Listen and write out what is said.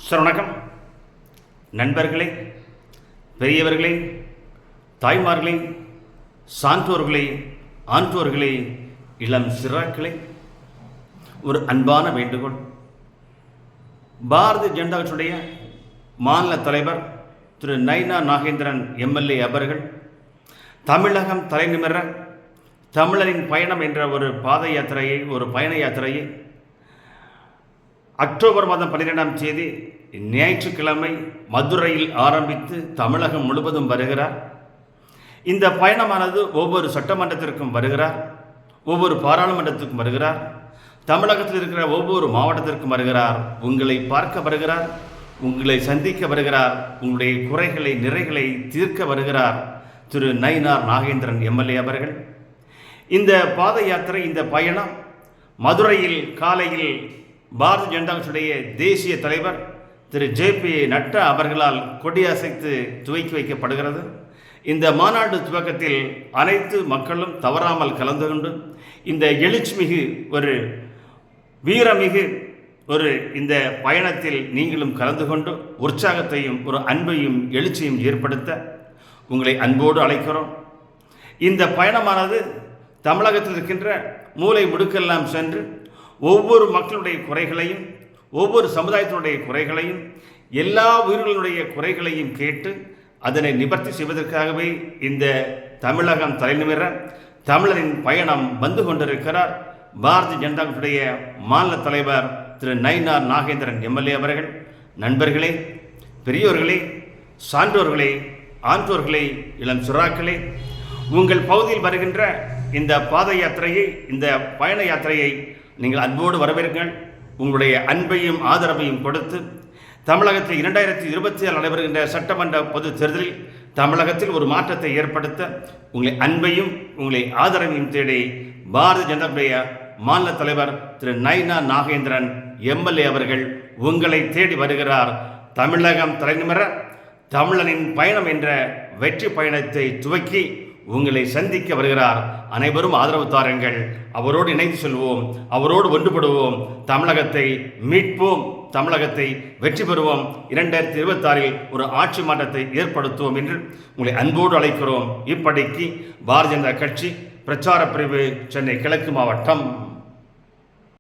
Sir வணக்கம். நண்பர்களே, பெரியவர்களே, தாய்மார்களே, சான்றோர்களே, ஆன்றோர்களே, இளம் சிறாக்களே, ஒரு அன்பான வேண்டுகோள். பாரதிய ஜனதா கட்சியுடைய மாநில தலைவர் திரு நயினார் நாகேந்திரன் எம்எல்ஏ அவர்கள் தமிழகம் தலைநிமிர தமிழரின் பயணம் என்ற ஒரு பயண யாத்திரையை அக்டோபர் மாதம் 12ஆம் தேதி ஞாயிற்றுக்கிழமை மதுரையில் ஆரம்பித்து தமிழகம் முழுவதும் வருகிறார். இந்த பயணமானது ஒவ்வொரு சட்டமன்றத்திற்கும் வருகிறார், ஒவ்வொரு பாராளுமன்றத்திற்கும் வருகிறார், தமிழகத்தில் இருக்கிற ஒவ்வொரு மாவட்டத்திற்கும் வருகிறார். உங்களை பார்க்க வருகிறார், உங்களை சந்திக்க வருகிறார், உங்களுடைய குறைகளை நிறைகளை தீர்க்க வருகிறார் திரு நயினார் நாகேந்திரன் எம்எல்ஏ அவர்கள். இந்த பாத யாத்திரை, இந்த பயணம் மதுரையில் காலையில் பாரதிய ஜனதா கட்சியுடைய தேசிய தலைவர் திரு ஜே.பி. நட்டா அவர்களால் கொடியசைத்து துவக்கி வைக்கப்படுகிறது. இந்த மாநாடு துவக்கத்தில் அனைத்து மக்களும் தவறாமல் கலந்து கொண்டு இந்த எழுச்சிமிகு ஒரு வீரமிகு ஒரு இந்த பயணத்தில் நீங்களும் கலந்து கொண்டு உற்சாகத்தையும் ஒரு அன்பையும் எழுச்சியும் ஏற்படுத்த உங்களை அன்போடு அழைக்கிறோம். இந்த பயணமானது தமிழகத்தில் இருக்கின்ற மூலை முடுக்கெல்லாம் சென்று ஒவ்வொரு மக்களுடைய குறைகளையும், ஒவ்வொரு சமுதாயத்தினுடைய குறைகளையும், எல்லா உயிர்களுடைய குறைகளையும் கேட்டு அதனை நிவர்த்தி செய்வதற்காகவே இந்த தமிழகம் தலைநிமிர தமிழரின் பயணம் வந்து கொண்டிருக்கிறார் பாரதிய ஜனதா கட்சியுடைய மாநில தலைவர் திரு நயினார் நாகேந்திரன் எம்எல்ஏ அவர்கள். நண்பர்களே, பெரியோர்களே, சான்றோர்களே, ஆன்றோர்களே, இளம் சிறாக்களே, உங்கள் பகுதியில் வருகின்ற இந்த பாத யாத்திரையை, இந்த பயண யாத்திரையை நீங்கள் அன்போடு வரவேற்குங்கள். உங்களுடைய அன்பையும் ஆதரவையும் கொடுத்து தமிழகத்தில் 2027 நடைபெறுகின்ற சட்டமன்ற பொது தேர்தலில் தமிழகத்தில் ஒரு மாற்றத்தை ஏற்படுத்த உங்களை அன்பையும் உங்களை ஆதரவையும் தேடி பாரதிய ஜனதாவுடைய மாநில தலைவர் திரு நயினார் நாகேந்திரன் எம்எல்ஏ அவர்கள் உங்களை தேடி வருகிறார். தமிழகம் தலைநிமிர தமிழனின் பயணம் என்ற வெற்றி பயணத்தை துவக்கி உங்களை சந்திக்க வருகிறார். அனைவரும் ஆதரவு தாருங்கள். அவரோடு இணைந்து செல்வோம், அவரோடு ஒன்றுபடுவோம், தமிழகத்தை மீட்போம், தமிழகத்தை வெற்றி பெறுவோம், 2026 ஒரு ஆட்சி மாற்றத்தை ஏற்படுத்துவோம் என்று உங்களை அன்போடு அழைக்கிறோம். இப்படிக்கு பாரதிய ஜனதா கட்சி பிரச்சார பிரிவு, சென்னை கிழக்கு மாவட்டம்.